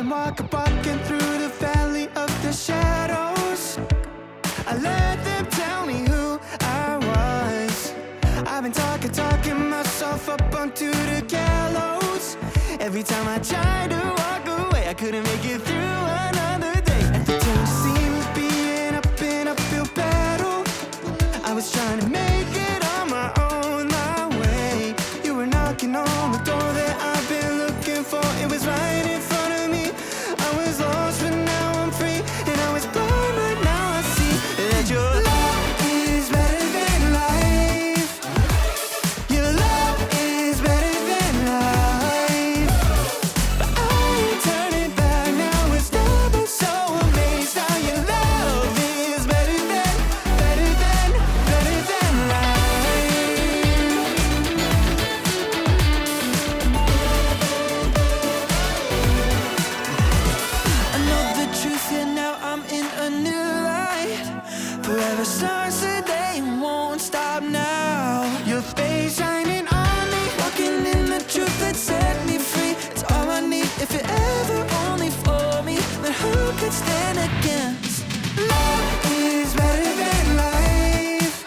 been walking through the valley of the shadows. I let them tell me who I was. I've been talking myself up onto the gallows. Every time I tried to walk away, I couldn't make it through another day. Everything seemed to be an uphill battle. I was trying to make it on my own, my way. You were knocking on the door that I've been looking for. It was right in front of me. I was lost, but now I'm free. And I was blind, but now I see that your love is better than life. Your love is better than life. But I ain't turning back now. It's never so amazed how your love is better than life. I know the truth and now I'm in a new light. Forever starts today and won't stop now. Your face shining on me, walking in the truth that set me free. It's all I need if it ever only for me. Then who could stand against? Love is better than life.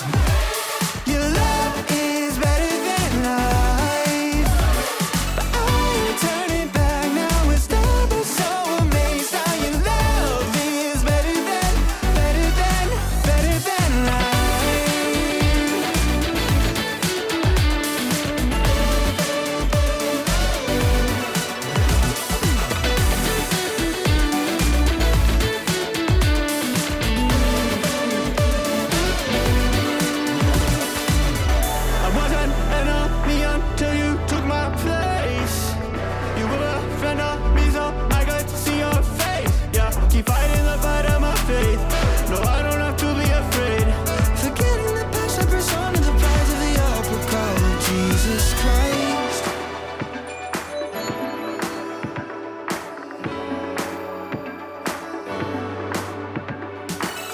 Your love is better than life. But I ain't turning back now. It's never so amazed how your love is better than life. I wasn't an enemy until you took my place. You were a friend of me, so I got to see your face. Yeah, keep fighting the fight of my faith. No, I don't have to be afraid. Forgetting the past, I press on to the prize of the upper call of Jesus Christ.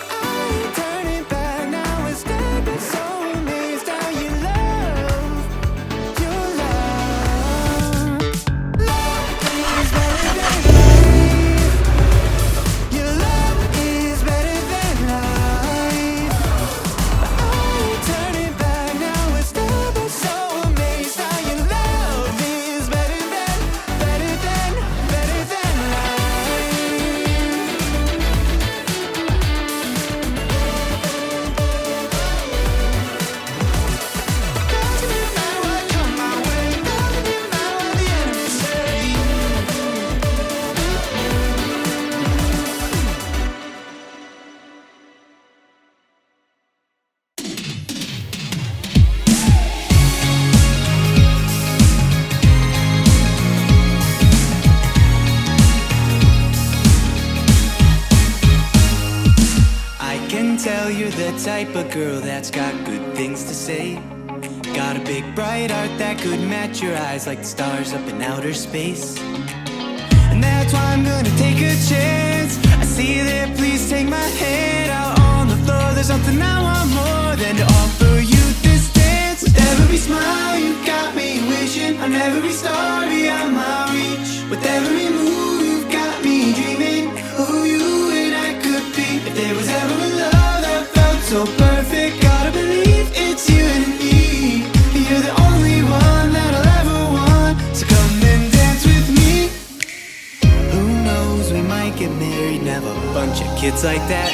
I ain't turning back now. It's never so amazed how you love. Your love. Love is better than life. Your love is better than life. But I ain't turning back now. It's never so amazed how your love is better than life. Doesn't it matter what come my way? Doesn't it matter what the enemy say? I can tell you're the type of girl that's got good things to say. Got a big bright heart that could match your eyes like the stars up in outer space. And that's why I'm gonna take a chance. I see you there, please take my hand. Out on the floor, there's something I want more than to offer you this dance. With every smile you got me wishing on every star beyond my reach. With every move you've got me dreaming of who you and I could be. If there was ever a love that felt so perfect, gotta believe it's you and me. You're the only one that I'll ever want, so come and dance with me. Who knows, we might get married and have a bunch of kids like that.